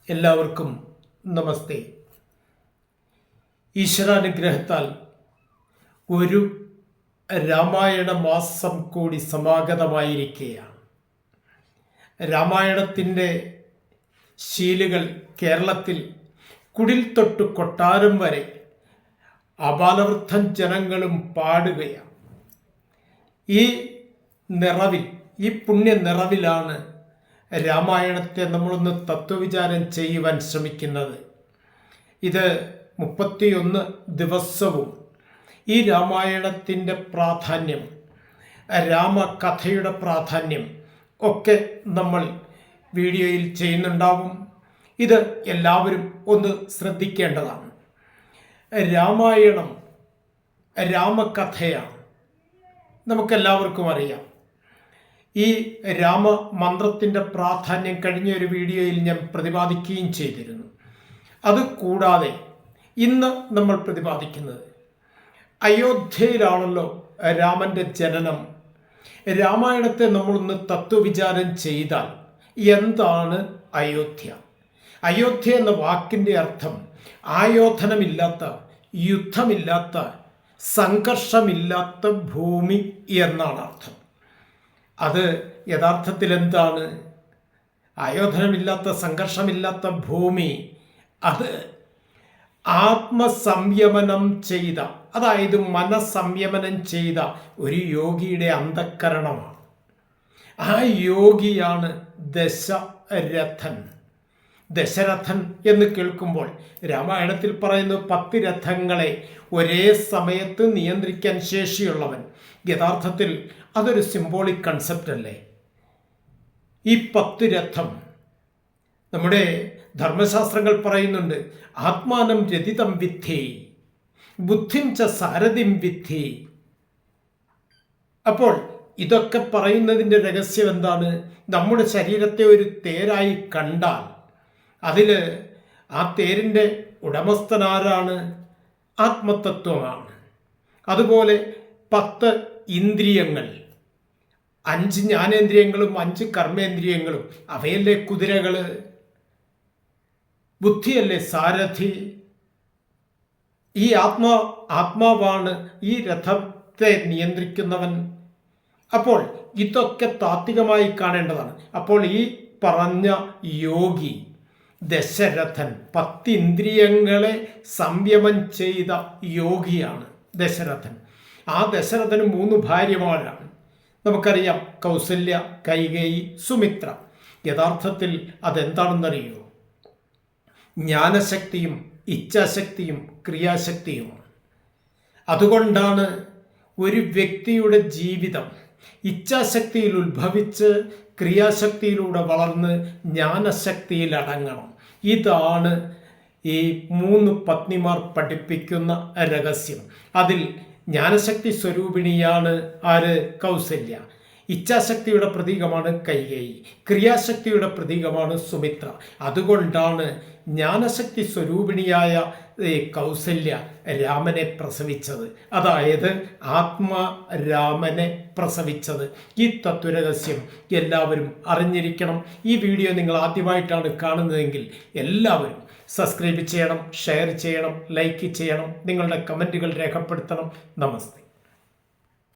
എല്ലാവർക്കും നമസ്തേ. ഈശ്വരാനുഗ്രഹത്താൽ ഒരു രാമായണ മാസം കൂടി സമാഗതമായിരിക്കുകയാണ്. രാമായണത്തിൻ്റെ ശീലുകൾ കേരളത്തിൽ കുടിൽ തൊട്ട് കൊട്ടാരം വരെ അപാലവൃദ്ധം ജനങ്ങളും പാടുകയാണ്. ഈ നിറവിൽ, ഈ പുണ്യ നിറവിലാണ് രാമായണത്തെ നമ്മളൊന്ന് തത്വവിചാരം ചെയ്യുവാൻ ശ്രമിക്കുന്നത്. ഇത് 31 ദിവസവും ഈ രാമായണത്തിൻ്റെ പ്രാധാന്യം, രാമകഥയുടെ പ്രാധാന്യം ഒക്കെ നമ്മൾ വീഡിയോയിൽ ചെയ്യുന്നുണ്ടാവും. ഇത് എല്ലാവരും ഒന്ന് ശ്രദ്ധിക്കേണ്ടതാണ്. രാമായണം രാമകഥയാണ്, നമുക്കെല്ലാവർക്കും അറിയാം. ഈ രാമമന്ത്രത്തിൻ്റെ പ്രാധാന്യം കഴിഞ്ഞ ഒരു വീഡിയോയിൽ ഞാൻ പ്രതിപാദിക്കുകയും ചെയ്തിരുന്നു. അതുകൂടാതെ ഇന്ന് നമ്മൾ പ്രതിപാദിക്കുന്നത്, അയോധ്യയിലാണല്ലോ രാമൻ്റെ ജനനം. രാമായണത്തെ നമ്മളൊന്ന് തത്വവിചാരം ചെയ്താൽ എന്താണ് അയോധ്യ? അയോധ്യ എന്ന വാക്കിൻ്റെ അർത്ഥം ആയോധനമില്ലാത്ത, യുദ്ധമില്ലാത്ത, സംഘർഷമില്ലാത്ത ഭൂമി എന്നാണ് അർത്ഥം. അത് യഥാർത്ഥത്തിൽ എന്താണ്? ആയോധനമില്ലാത്ത, സംഘർഷമില്ലാത്ത ഭൂമി, അത് ആത്മസംയമനം ചെയ്ത, അതായത് മനസ്സംയമനം ചെയ്ത ഒരു യോഗിയുടെ അന്ധക്കരണമാണ്. ആ യോഗിയാണ് ദശരഥൻ. ദശരഥൻ എന്ന് കേൾക്കുമ്പോൾ രാമായണത്തിൽ പറയുന്ന 10 രഥങ്ങളെ ഒരേ സമയത്ത് നിയന്ത്രിക്കാൻ ശേഷിയുള്ളവൻ. യഥാർത്ഥത്തിൽ അതൊരു സിംബോളിക് കൺസെപ്റ്റ് അല്ലേ? ഈ 10 രഥം നമ്മുടെ ധർമ്മശാസ്ത്രങ്ങൾ പറയുന്നുണ്ട്, ആത്മാനം രതിതം വിദ്ധി ബുദ്ധിം ച സാരഥിം വിദ്ധി. അപ്പോൾ ഇതൊക്കെ പറയുന്നതിൻ്റെ രഹസ്യം എന്താണ്? നമ്മുടെ ശരീരത്തെ ഒരു തേരായി കണ്ടാൽ അതിൽ ആ തേരിൻ്റെ ഉടമസ്ഥനാരാണ്? ആത്മതത്വമാണ്. അതുപോലെ 10 ഇന്ദ്രിയങ്ങൾ, 5 ജ്ഞാനേന്ദ്രിയങ്ങളും 5 കർമ്മേന്ദ്രിയങ്ങളും, അവയല്ലേ കുതിരകൾ? ബുദ്ധിയല്ലേ സാരഥി? ഈ ആത്മാവാണ് ഈ രഥത്തെ നിയന്ത്രിക്കുന്നവൻ. അപ്പോൾ ഇതൊക്കെ താത്വികമായി കാണേണ്ടതാണ്. അപ്പോൾ ഈ പറഞ്ഞ യോഗി ദശരഥൻ, 10 ഇന്ദ്രിയങ്ങളെ സംയമം ചെയ്ത യോഗിയാണ് ദശരഥൻ. ആ ദശരഥന് 3 ഭാര്യമാരാണ്. നമുക്കറിയാം, കൗസല്യ, കൈകേയി, സുമിത്ര. യഥാർത്ഥത്തിൽ അതെന്താണെന്നറിയോ? ജ്ഞാനശക്തിയും ഇച്ഛാശക്തിയും ക്രിയാശക്തിയുമാണ്. അതുകൊണ്ടാണ് ഒരു വ്യക്തിയുടെ ജീവിതം ഇച്ഛാശക്തിയിൽ ഉത്ഭവിച്ച് ക്രിയാശക്തിയിലൂടെ വളർന്ന് ജ്ഞാനശക്തിയിൽ അടങ്ങണം. ഇതാണ് ഈ 3 പത്നിമാർ പഠിപ്പിക്കുന്ന രഹസ്യം. അതിൽ ജ്ഞാനശക്തി സ്വരൂപിണിയാണ് ആര്? കൗസല്യ. ഇച്ഛാശക്തിയുടെ പ്രതീകമാണ് കൈകേയി. ക്രിയാശക്തിയുടെ പ്രതീകമാണ് സുമിത്ര. അതുകൊണ്ടാണ് ജ്ഞാനശക്തി സ്വരൂപിണിയായ കൗസല്യ രാമനെ പ്രസവിച്ചത്, അതായത് ആത്മരാമനെ പ്രസവിച്ചത്. ഈ തത്വരഹസ്യം എല്ലാവരും അറിഞ്ഞിരിക്കണം. ഈ വീഡിയോ നിങ്ങൾ ആദ്യമായിട്ടാണ് കാണുന്നതെങ്കിൽ എല്ലാവരും സബ്സ്ക്രൈബ് ചെയ്യണം, ഷെയർ ചെയ്യണം, ലൈക്ക് ചെയ്യണം, നിങ്ങളുടെ കമൻറ്റുകൾ രേഖപ്പെടുത്തണം. നമസ്തേ.